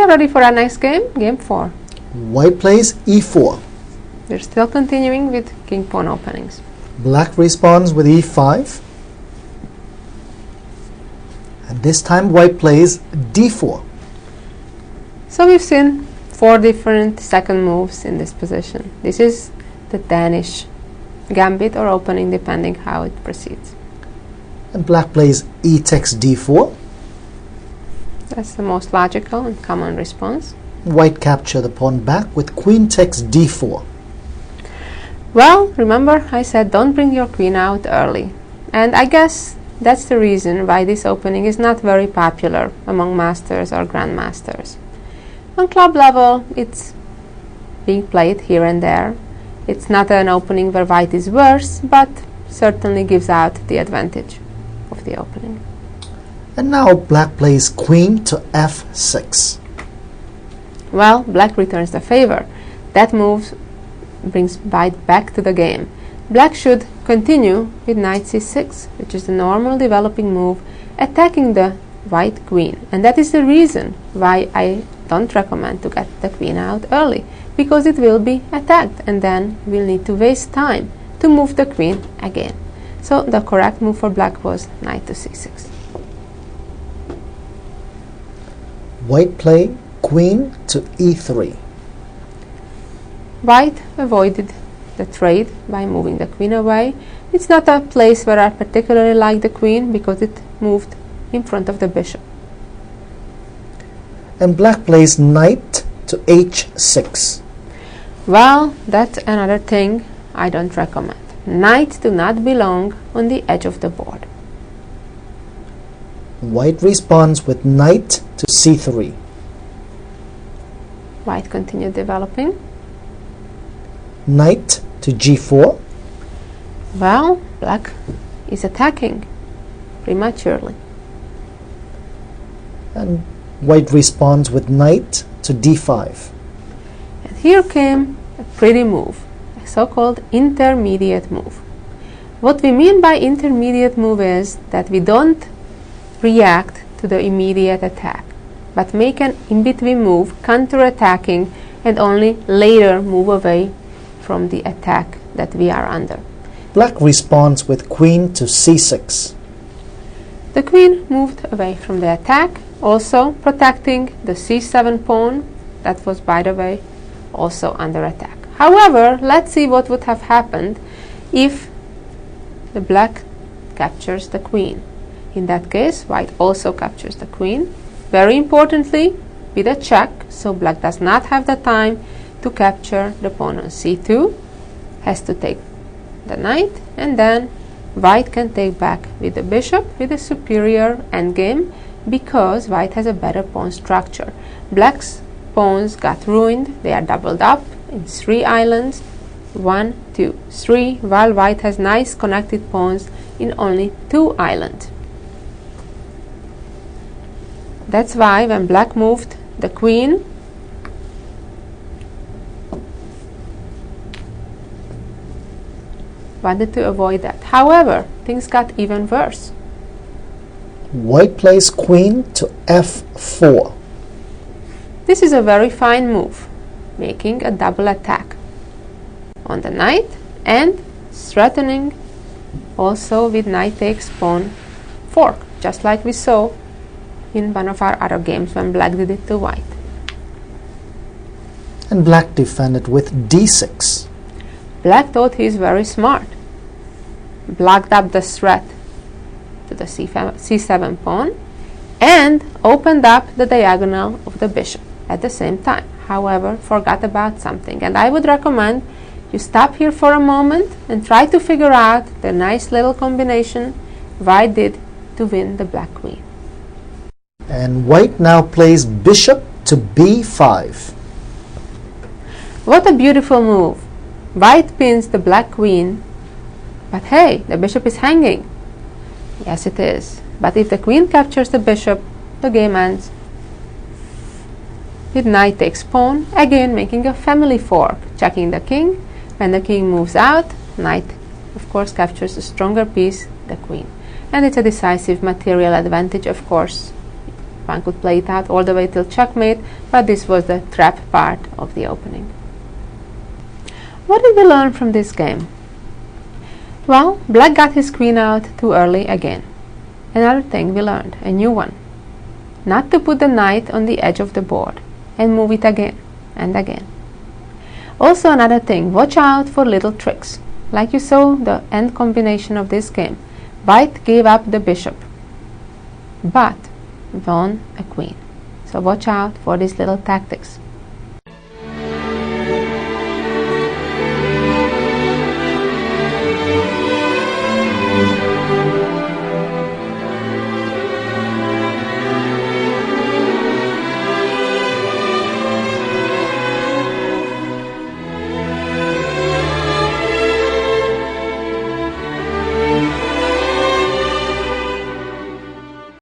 Okay, ready for our next game? Game 4. White plays e4. We're still continuing with king pawn openings. Black responds with e5. And this time white plays d4. So we've seen 4 different second moves in this position. This is the Danish gambit or opening, depending how it proceeds. And black plays e takes d4. That's the most logical and common response. White capture the pawn back with queen takes d4. Well, remember I said don't bring your queen out early. And I guess that's the reason why this opening is not very popular among masters or grandmasters. On club level, it's being played here and there. It's not an opening where white is worse, but certainly gives out the advantage of the opening. And now black plays queen to f6. Well, black returns the favor. That move brings white back to the game. Black should continue with knight c6, which is the normal developing move, attacking the white queen. And that is the reason why I don't recommend to get the queen out early, because it will be attacked and then we'll need to waste time to move the queen again. So the correct move for black was knight to c6. White play queen to e3. White avoided the trade by moving the queen away. It's not a place where I particularly like the queen because it moved in front of the bishop. And black plays knight to h6. Well, that's another thing I don't recommend. Knights do not belong on the edge of the board. White responds with knight to c3. White continued developing. Knight to g4. Well, black is attacking prematurely. And white responds with knight to d5. And here came a pretty move, a so-called intermediate move. What we mean by intermediate move is that we don't react to the immediate attack, but make an in-between move, counter-attacking, and only later move away from the attack that we are under. Black responds with queen to c6. The queen moved away from the attack, also protecting the c7 pawn, that was, by the way, also under attack. However, let's see what would have happened if the black captures the queen. In that case, white also captures the queen. Very importantly, with a check, so black does not have the time to capture the pawn on c2, has to take the knight, and then white can take back with the bishop with a superior endgame because white has a better pawn structure. Black's pawns got ruined, they are doubled up in 3 islands, 1, 2, 3, while white has nice connected pawns in only 2 islands. That's why when black moved the queen, wanted to avoid that. However, things got even worse. White plays queen to f4. This is a very fine move, making a double attack on the knight and threatening also with knight takes pawn fork, just like we saw in one of our other games when black did it to white. And black defended with d6. Black thought he is very smart, blocked up the threat to the c7 pawn and opened up the diagonal of the bishop at the same time. However, forgot about something, and I would recommend you stop here for a moment and try to figure out the nice little combination white did to win the black queen. And white now plays bishop to b5. What a beautiful move. White pins the black queen, but hey, the bishop is hanging. Yes, it is. But if the queen captures the bishop, the game ends with knight takes pawn, again making a family fork, checking the king. When the king moves out, knight, of course, captures a stronger piece, the queen. And it's a decisive material advantage, of course, One could play it out all the way till checkmate, but this was the trap part of the opening. What did we learn from this game? Well, black got his queen out too early again. Another thing we learned, a new one. Not to put the knight on the edge of the board and move it again and again. Also another thing, watch out for little tricks. Like you saw the end combination of this game. White gave up the bishop, but won a queen. So watch out for these little tactics.